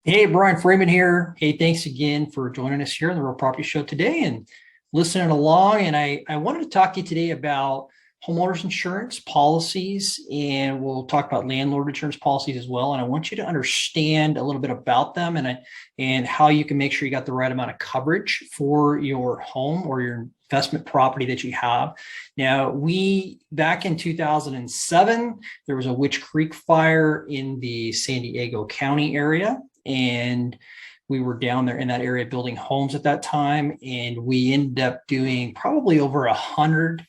Hey, Brian Freeman here. Hey, thanks again for joining us here on the Real Property Show today and listening along. And I wanted to talk to you today about homeowners insurance policies, and we'll talk about landlord insurance policies as well. And I want you to understand a little bit about them and how you can make sure you got the right amount of coverage for your home or your investment property that you have. Now, back in 2007, there was a Witch Creek fire in the San Diego County area, and we were down there in that area building homes at that time, and we ended up doing probably over 100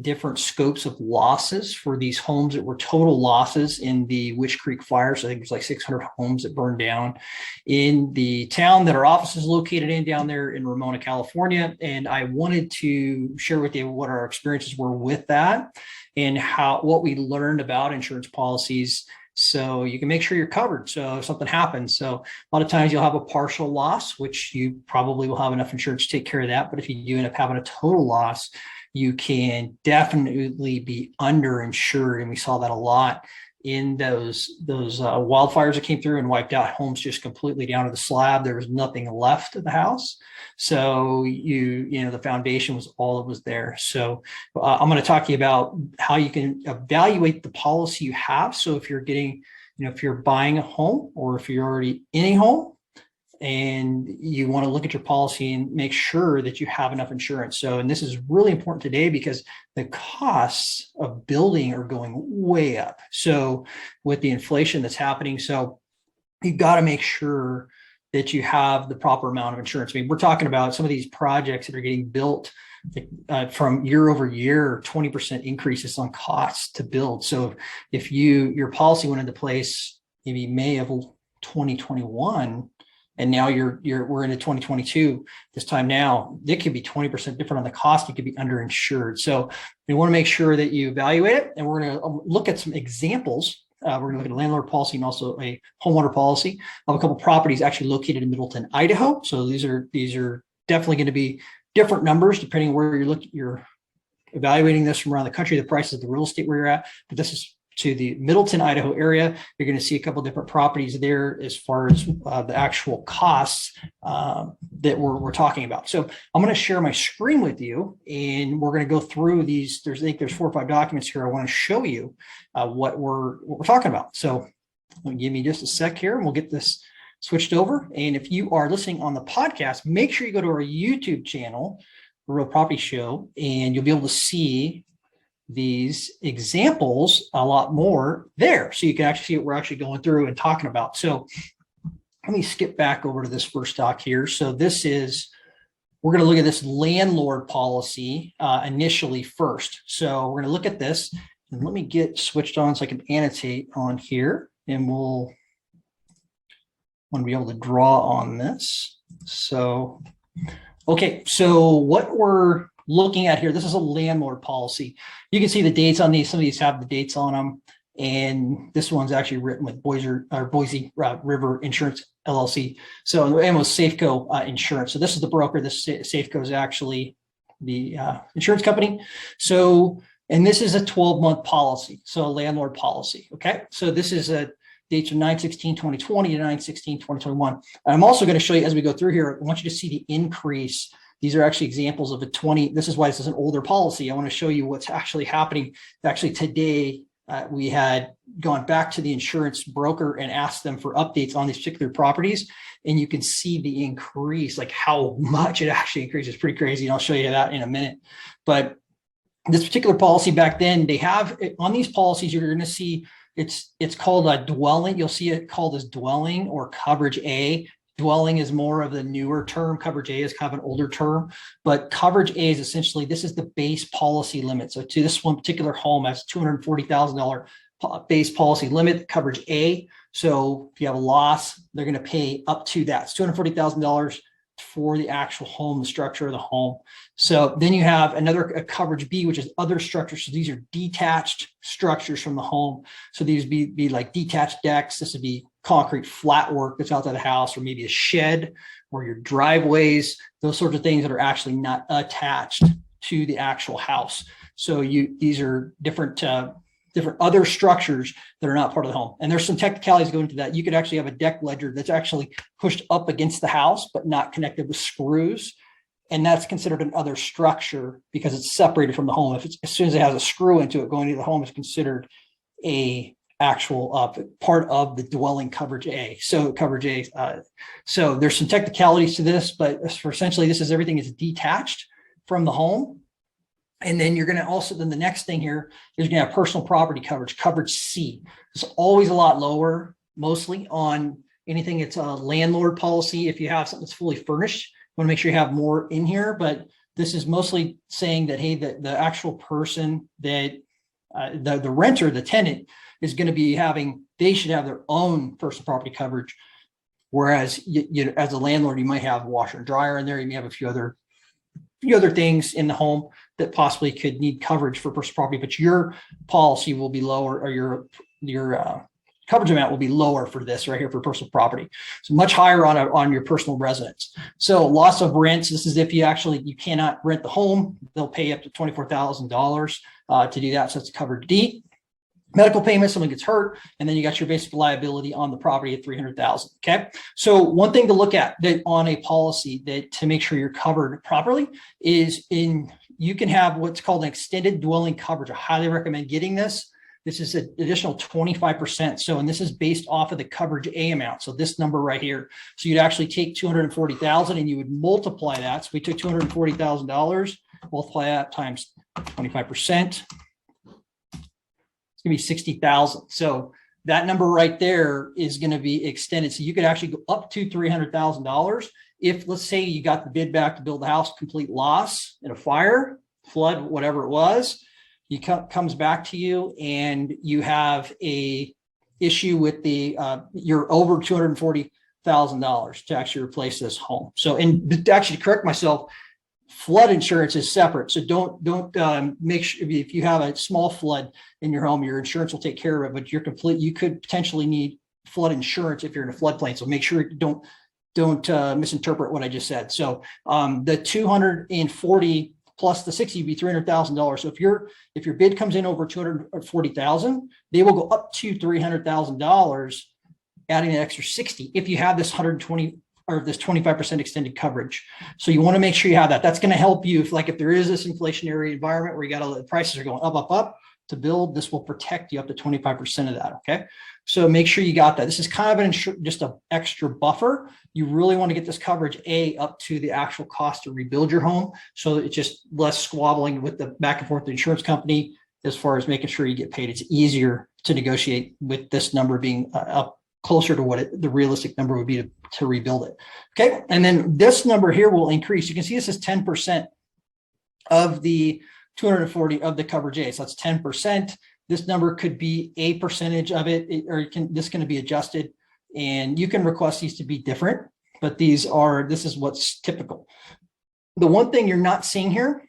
different scopes of losses for these homes that were total losses in the Witch Creek fire. So I think it was like 600 homes that burned down in the town that our office is located in down there in Ramona, California. And I wanted to share with you what our experiences were with that and what we learned about insurance policies, so you can make sure you're covered. So if something happens, so a lot of times you'll have a partial loss, which you probably will have enough insurance to take care of that. But if you do end up having a total loss, you can definitely be underinsured. And we saw that a lot in those wildfires that came through and wiped out homes just completely down to the slab. There was nothing left of the house. So the foundation was all that was there. So I'm going to talk to you about how you can evaluate the policy you have. So if you're if you're buying a home or if you're already in a home and you want to look at your policy and make sure that you have enough insurance. So, and this is really important today because the costs of building are going way up. So with the inflation that's happening, so you got to make sure that you have the proper amount of insurance. I mean, we're talking about some of these projects that are getting built from year over year, 20% increases on costs to build. So if your policy went into place maybe May of 2021, and now we're into 2022 this time now, it could be 20% different on the cost. You could be underinsured. So we want to make sure that you evaluate it. And we're going to look at some examples. We're going to look at a landlord policy and also a homeowner policy of a couple of properties actually located in Middleton, Idaho. So these are definitely going to be different numbers depending where you're evaluating this from around the country, the prices of the real estate where you're at. But this is to the Middleton, Idaho area. You're going to see a couple of different properties there as far as the actual costs that we're talking about. So I'm going to share my screen with you, and we're going to go through these. I think there's 4 or 5 documents here. I want to show you what we're talking about. So give me just a sec here, and we'll get this switched over. And if you are listening on the podcast, make sure you go to our YouTube channel, The Real Property Show, and you'll be able to see these examples a lot more there. So you can actually see what we're actually going through and talking about. So let me skip back over to this first doc here. So we're going to look at this landlord policy initially first. So we're going to look at this, and let me get switched on so I can annotate on here, and we'll want to be able to draw on this. So, okay. So what we're looking at here, this is a landlord policy. You can see the dates on these. Some of these have the dates on them, and this one's actually written with Boise River Insurance LLC. So, and with Safeco Insurance. So this is the broker. This Safeco is actually the insurance company. So, and this is a 12-month policy. So a landlord policy. Okay. So this is a dates from 9/16/2020 to 9/16/2021. I'm also going to show you as we go through here. I want you to see the increase. These are actually examples of this is why this is an older policy. I want to show you what's actually happening. Actually today, we had gone back to the insurance broker and asked them for updates on these particular properties. And you can see the increase, like how much it actually increases. Pretty crazy. And I'll show you that in a minute. But this particular policy back then, they have on these policies, you're going to see it's called a dwelling. You'll see it called as dwelling or coverage A. Dwelling is more of the newer term. Coverage A is kind of an older term, but coverage A is essentially, this is the base policy limit. So to this one particular home has $240,000 base policy limit, coverage A. So if you have a loss, they're going to pay up to that. It's $240,000 for the actual home, the structure of the home. So then you have a coverage B, which is other structures. So these are detached structures from the home. So these be like detached decks. This would be concrete flat work that's outside the house, or maybe a shed or your driveways, those sorts of things that are actually not attached to the actual house. So these are different different other structures that are not part of the home. And there's some technicalities going into that. You could actually have a deck ledger that's actually pushed up against the house, but not connected with screws. And that's considered an other structure because it's separated from the home. If it's, as soon as it has a screw into it going into the home, it's considered a actual part of the dwelling coverage A. So coverage A. So there's some technicalities to this, but for essentially this is everything is detached from the home. And then you're going to also, then the next thing here is going to have personal property coverage, coverage C. It's always a lot lower, mostly on anything. It's a landlord policy. If you have something that's fully furnished, you want to make sure you have more in here, but this is mostly saying that, hey, the actual person that the renter, the tenant is going to be having, they should have their own personal property coverage. Whereas you as a landlord, you might have washer and dryer in there. You may have a few other things in the home that possibly could need coverage for personal property, but your policy will be lower, or your coverage amount will be lower for this right here for personal property. So much higher on your personal residence. So loss of rents. This is if you cannot rent the home, they'll pay up to $24,000 to do that. So it's covered D. Medical payments, someone gets hurt, and then you got your basic liability on the property at $300,000. Okay. So one thing to look at that on a policy that to make sure you're covered properly is you can have what's called an extended dwelling coverage. I highly recommend getting this. This is an additional 25%. So, and this is based off of the coverage A amount. So this number right here. So you'd actually take $240,000 and you would multiply that. So we took $240,000, multiply that times 25%. It's going to be 60,000. So that number right there is going to be extended. So you could actually go up to $300,000. If let's say you got the bid back to build the house, complete loss in a fire, flood, whatever it was, comes back to you and you have a issue with you're over $240,000 to actually replace this home. So, and actually to correct myself, flood insurance is separate. So don't make sure if you have a small flood in your home, your insurance will take care of it, but you could potentially need flood insurance if you're in a floodplain. So make sure you don't misinterpret what I just said. So the 240 plus the 60 would be $300,000. So if your bid comes in over 240,000, they will go up to $300,000, adding an extra 60 if you have this 120 or this 25% extended coverage. So you want to make sure you have that. That's going to help you if there is this inflationary environment where the prices are going up to build, this will protect you up to 25% of that. Okay. So make sure you got that. This is kind of just an extra buffer. You really want to get this coverage A up to the actual cost to rebuild your home. So it's just less squabbling with the back and forth, the insurance company, as far as making sure you get paid. It's easier to negotiate with this number being up closer to what the realistic number would be to rebuild it. Okay. And then this number here will increase. You can see this is 10% of the 240 of the coverage A. So that's 10%. This number could be a percentage of it, or this can be adjusted, and you can request these to be different, but this is what's typical. The one thing you're not seeing here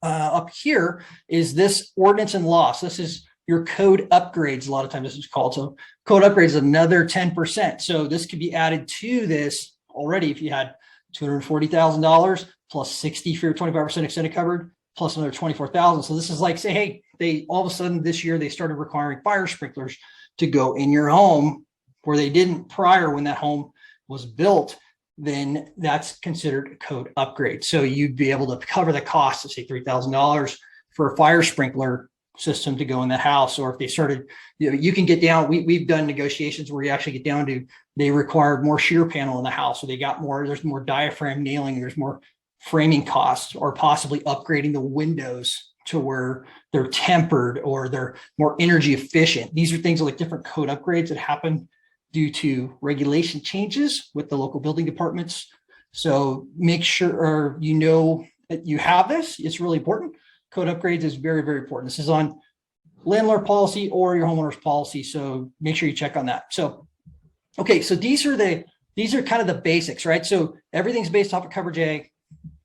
up here is this ordinance and loss. This is your code upgrades. A lot of times this is called. So code upgrades is another 10%. So this could be added to this already if you had $240,000 plus 60 for your 25% extended coverage plus another 24,000. So this is like, say, hey, they all of a sudden this year they started requiring fire sprinklers to go in your home where they didn't prior when that home was built. Then that's considered a code upgrade. So you'd be able to cover the cost of say $3,000 for a fire sprinkler system to go in the house. Or if they started, you can get down, we've done negotiations where you actually get down to, they required more shear panel in the house. So they got there's more diaphragm nailing, there's more framing costs, or possibly upgrading the windows to where they're tempered or they're more energy efficient. These are things like different code upgrades that happen due to regulation changes with the local building departments. So make sure that you have this. It's really important. Code upgrades is very, very important. This is on landlord policy or your homeowner's policy. So make sure you check on that. So, okay. So these are kind of the basics, right? So everything's based off of coverage A.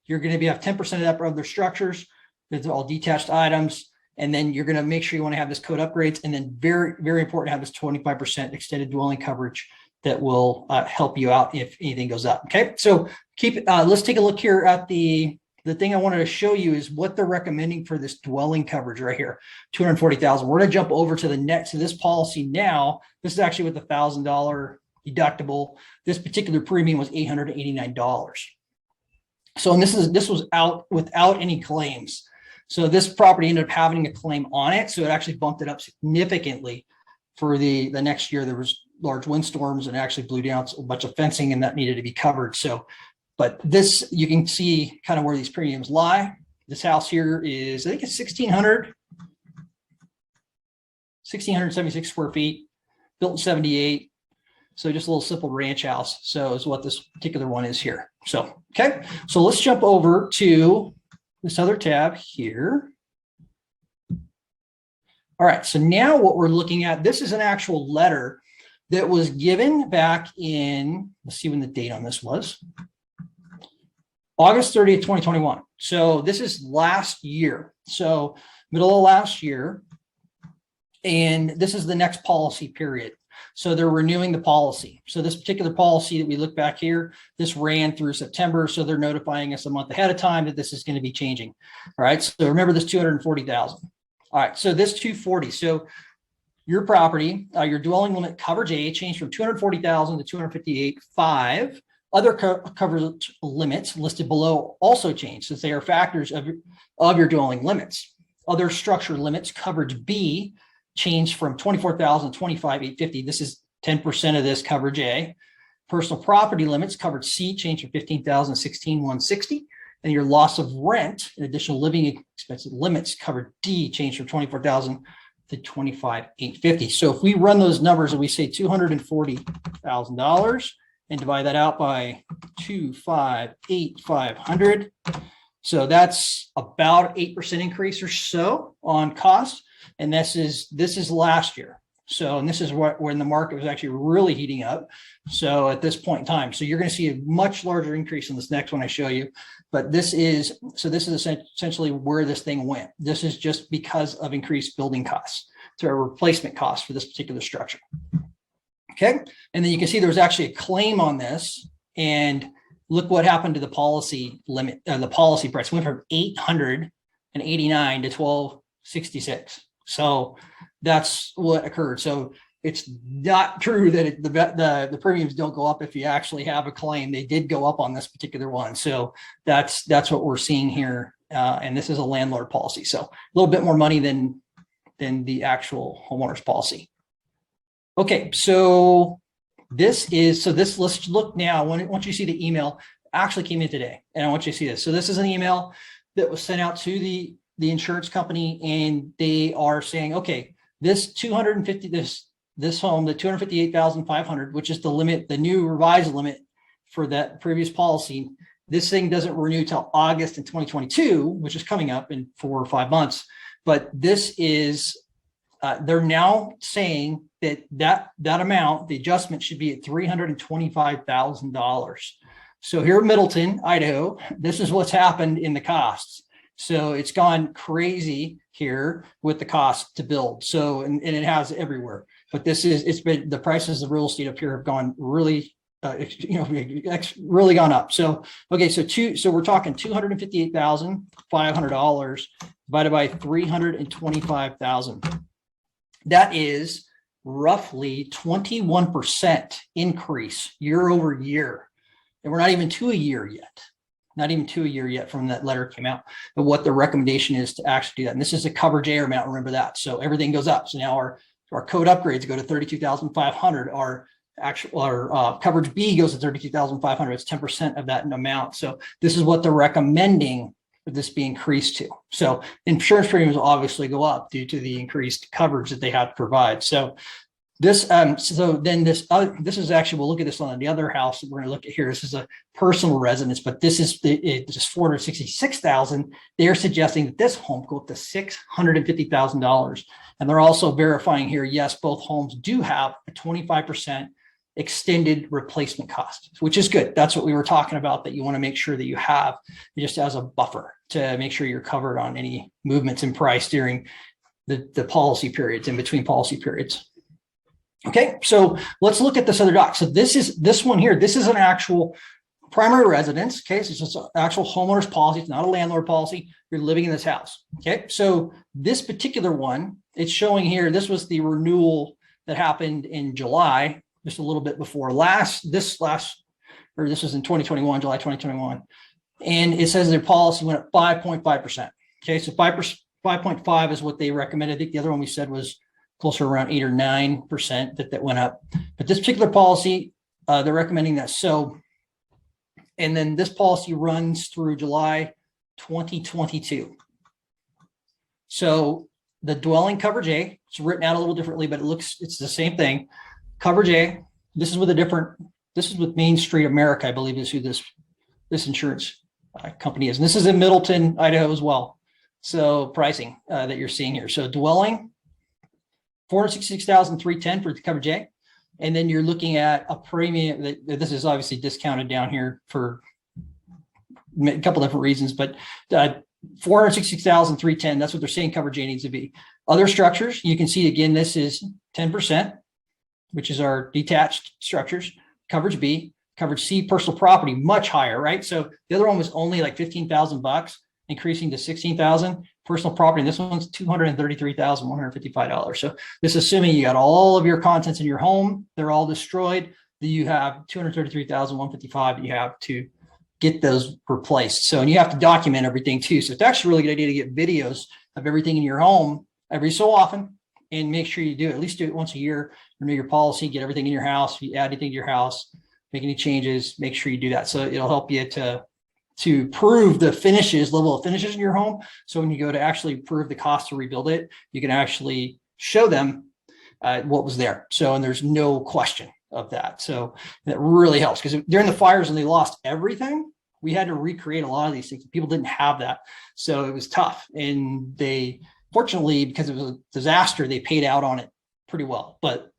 You're going to have 10% of that of their structures. It's all detached items. And then you're going to make sure you want to have this code upgrades. And then very, very important to have this 25% extended dwelling coverage that will help you out if anything goes up. Okay. So let's take a look here at the the thing I wanted to show you is what they're recommending for this dwelling coverage right here, 240,000. We're going to jump over to the next, to this policy now. This is actually with the $1,000 deductible. This particular premium was $889. So, and this was out without any claims. So this property ended up having a claim on it. So it actually bumped it up significantly for the next year. There was large windstorms and actually blew down a bunch of fencing, and that needed to be covered. So, but this, you can see kind of where these premiums lie. This house here is, I think it's 1,676 square feet, built in 78. So just a little simple ranch house. So is what this particular one is here. So, okay. So let's jump over to this other tab here. All right. So now what we're looking at, this is an actual letter that was given back in, let's see when the date on this was. August 30th, 2021. So this is last year. So middle of last year. And this is the next policy period. So they're renewing the policy. So this particular policy that we look back here, this ran through September. So they're notifying us a month ahead of time that this is going to be changing. All right. So remember this 240,000. All right. So this 240. So your property, your dwelling limit coverage A changed from 240,000 to 258,500. Other coverage limits listed below also changed since they are factors of your dwelling limits. Other structure limits, coverage B, changed from 24,000 to 25,850. This is 10% of this coverage A. Personal property limits, coverage C, changed from 15,000 to 16,160. And your loss of rent and additional living expenses limits, covered D, changed from 24,000 to 25,850. So if we run those numbers and we say $240,000 and divide that out by 258,500, so that's about 8% increase or so on cost. And this is last year. So, and this is when the market was actually really heating up. So at this point in time, so you're going to see a much larger increase in this next one I show you. But this is essentially where this thing went. This is just because of increased building costs to a replacement cost for this particular structure. Okay. And then you can see there was actually a claim on this, and look what happened to the policy limit, the policy price went from 889 to 1266. So that's what occurred. So it's not true that the premiums don't go up if you actually have a claim. They did go up on this particular one. So that's what we're seeing here. And this is a landlord policy. So a little bit more money than the actual homeowners policy. Okay, so let's look now. Once you see the email, actually came in today, and I want you to see this. So this is an email that was sent out to the insurance company, and they are saying, okay, this 250, this home, the 258,500, which is the limit, the new revised limit for that previous policy, this thing doesn't renew till August in 2022, which is coming up in 4 or 5 months. But this is, they're now saying that amount, the adjustment should be at $325,000. So here in Middleton, Idaho, this is what's happened in the costs. So it's gone crazy here with the cost to build. So, and it has everywhere, but it's been, the prices of real estate up here have gone really, really gone up. So, okay. So we're talking $258,500 divided by 325,000. That is roughly 21% increase year over year. And we're not even to a year yet. Not even to a year yet from that letter came out, but what the recommendation is to actually do that. And this is a coverage A amount, remember that. So everything goes up. So now our code upgrades go to 32,500. Our coverage B goes to 32,500. It's 10% of that amount. So this is what they're recommending for this be increased to. So insurance premiums will obviously go up due to the increased coverage that they have to provide. So this, this is actually, we'll look at this on the other house that we're going to look at here. This is a personal residence, but this is $466,000. They're suggesting that this home go up to $650,000. And they're also verifying here, yes, both homes do have a 25% extended replacement cost, which is good. That's what we were talking about, that you want to make sure that you have just as a buffer to make sure you're covered on any movements in price during the policy periods, in between policy periods. Okay, so let's look at this other doc. So this one here, this is an actual primary residence. Okay, so it's just an actual homeowner's policy. It's not a landlord policy. You're living in this house. Okay, so this particular one, it's showing here, this was the renewal that happened in July, just a little bit before this was in 2021, July 2021. And it says their policy went up 5.5%. Okay, so 5.5 is what they recommended. I think the other one we said was closer around 8 or 9% that went up. But this particular policy, they're recommending that. So, and then this policy runs through July 2022. So the dwelling coverage A, it's written out a little differently, but it's the same thing. Coverage A, this is with Main Street America, I believe is who this insurance company is. And this is in Middleton, Idaho as well. So pricing that you're seeing here. So dwelling, $466,310 for the coverage A. And then you're looking at a premium that this is obviously discounted down here for a couple different reasons, but $466,310, that's what they're saying coverage A needs to be. Other structures, you can see again, this is 10%, which is our detached structures. Coverage B, coverage C, personal property, much higher, right? So the other one was only like $15,000, increasing to $16,000. Personal property, and this one's $233,155. So this is assuming you got all of your contents in your home, they're all destroyed, that you have $233,155 you have to get those replaced. So, and you have to document everything too. So it's actually a really good idea to get videos of everything in your home every so often, and make sure you do it, at least do it once a year, renew your policy, get everything in your house. If you add anything to your house, make any changes, make sure you do that. So it'll help you to prove the level of finishes in your home. So when you go to actually prove the cost to rebuild it, you can actually show them what was there. So, and there's no question of that. So that really helps, because during the fires and they lost everything, we had to recreate a lot of these things. People didn't have that. So it was tough. And they, fortunately, because it was a disaster, they paid out on it pretty well. But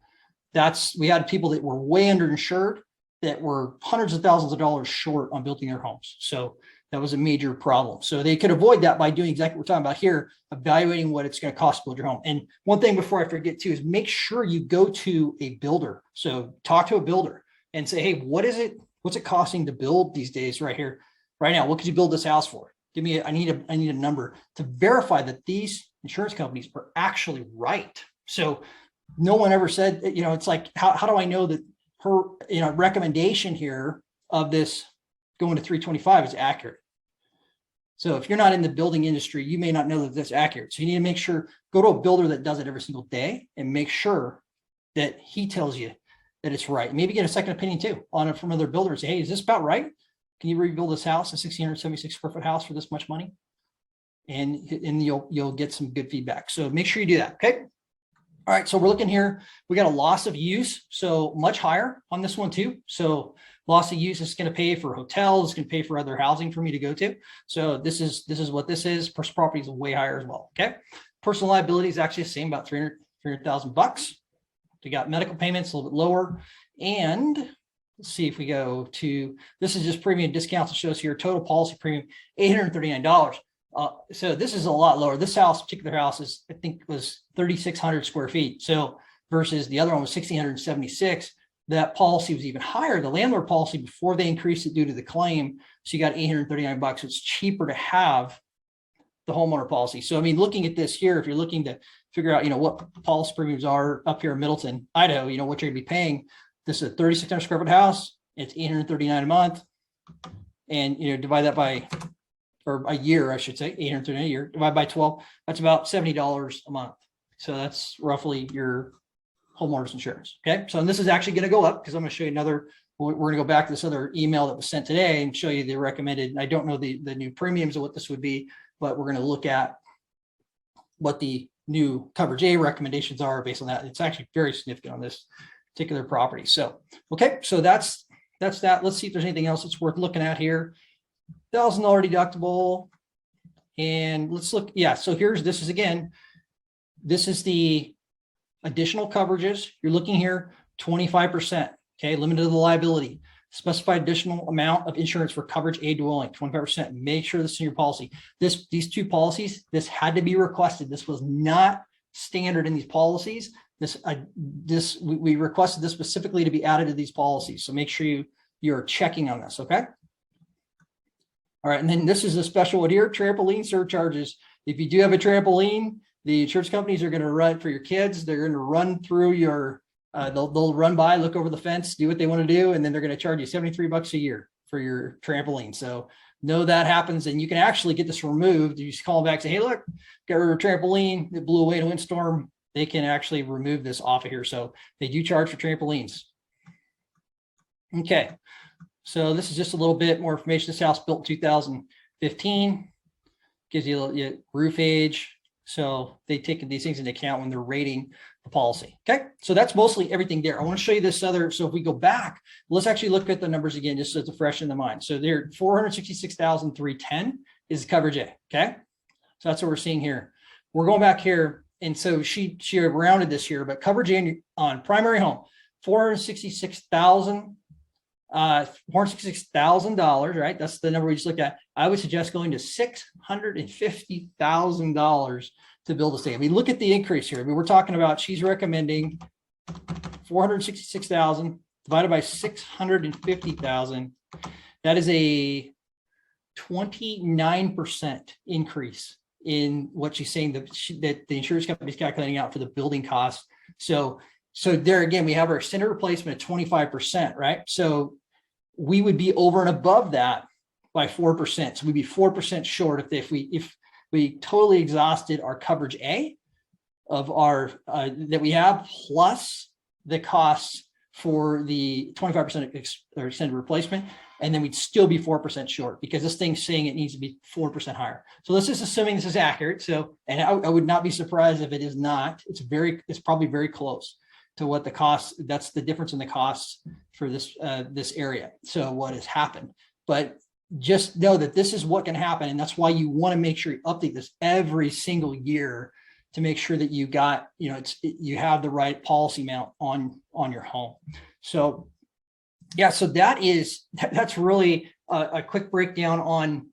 we had people that were way underinsured, that were hundreds of thousands of dollars short on building their homes. So that was a major problem. So they could avoid that by doing exactly what we're talking about here, evaluating what it's going to cost to build your home. And one thing before I forget too, is make sure you go to a builder. So talk to a builder and say, hey, what's it costing to build these days right here, right now? What could you build this house for? I need a number to verify that these insurance companies are actually right. So no one ever said, it's like, how do I know that her recommendation here of this going to 325 is accurate? So if you're not in the building industry, you may not know that that's accurate. So you need to make sure, go to a builder that does it every single day and make sure that he tells you that it's right. Maybe get a second opinion too on it from other builders. Say, hey, is this about right? Can you rebuild this house, a 1,676 square foot house, for this much money? And you'll get some good feedback. So make sure you do that. Okay. All right, so we're looking here. We got a loss of use, so much higher on this one too. So loss of use is going to pay for hotels, it's going to pay for other housing for me to go to. So this is what this is. Personal property is way higher as well. Okay, personal liability is actually the same, about $300,000. We got medical payments a little bit lower, and let's see if we go to, this is just premium discounts. It shows here total policy premium $839. So this is a lot lower. This particular house is, I think, was 3,600 square feet. So versus the other one was 1,676. That policy was even higher. The landlord policy, before they increased it due to the claim, so you got $839. It's cheaper to have the homeowner policy. So I mean, looking at this here, if you're looking to figure out, what policy premiums are up here in Middleton, Idaho, what you're gonna be paying. This is a 3,600 square foot house. It's $839 a month, and divide that by, or a year, I should say, $839 a year, divided by 12, that's about $70 a month. So that's roughly your homeowners insurance. Okay. So, and this is actually going to go up, because I'm going to show you we're going to go back to this other email that was sent today and show you the recommended. I don't know the new premiums of what this would be, but we're going to look at what the new coverage A recommendations are based on that. It's actually very significant on this particular property. So, okay. So that's that. Let's see if there's anything else that's worth looking at here. $1,000 deductible. And let's look. Yeah. So this is the additional coverages. You're looking here, 25%. Okay. Limited to the liability. Specified additional amount of insurance for coverage A dwelling, 25%. Make sure this is in your policy. These two policies, this had to be requested. This was not standard in these policies. We requested this specifically to be added to these policies. So make sure you're checking on this. Okay. All right, and then this is a special one here, trampoline surcharges. If you do have a trampoline, the insurance companies are going to run for your kids. They're going to run through your, they'll run by, look over the fence, do what they want to do, and then they're going to charge you $73 a year for your trampoline. So know that happens, and you can actually get this removed. You just call them back and say, hey, look, got rid of a trampoline. It blew away in a windstorm. They can actually remove this off of here. So they do charge for trampolines. Okay. So this is just a little bit more information. This house built in 2015, gives you a roof age. So they take these things into account when they're rating the policy. Okay, so that's mostly everything there. I want to show you this other. So if we go back, let's actually look at the numbers again, just so it's fresh in the mind. So they're 466,310 is coverage A. Okay, so that's what we're seeing here. We're going back here, and so she rounded this here, but coverage A on primary home, $466,000, right? That's the number we just looked at. I would suggest going to $650,000 to build a state. I mean, look at the increase here. I mean, we're talking about, she's recommending 466,000 divided by 650,000. That is a 29% increase in what she's saying that the insurance company is calculating out for the building costs. So there again, we have our extended replacement at 25%, right? So we would be over and above that by 4%. So we'd be 4% short if we totally exhausted our coverage A of our that we have, plus the costs for the 25% extended replacement, and then we'd still be 4% short because this thing's saying it needs to be 4% higher. So let's just assuming this is accurate. So, and I would not be surprised if it is not. It's probably very close to what the cost. That's the difference in the costs for this this area. So what has happened, but just know that this is what can happen, and that's why you want to make sure you update this every single year to make sure that you got, you have the right policy amount on your home. So yeah, so that's really a quick breakdown on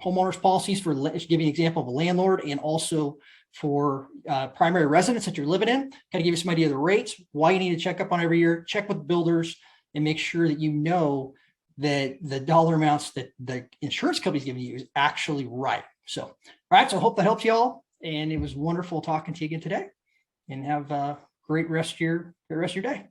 homeowners policies for give you an example of a landlord, and also for primary residence that you're living in. Kind of give you some idea of the rates, why you need to check up on every year, check with builders, and make sure that you know that the dollar amounts that the insurance company is giving you is actually right. So, all right. So I hope that helps you all. And it was wonderful talking to you again today, and have a great rest of your day.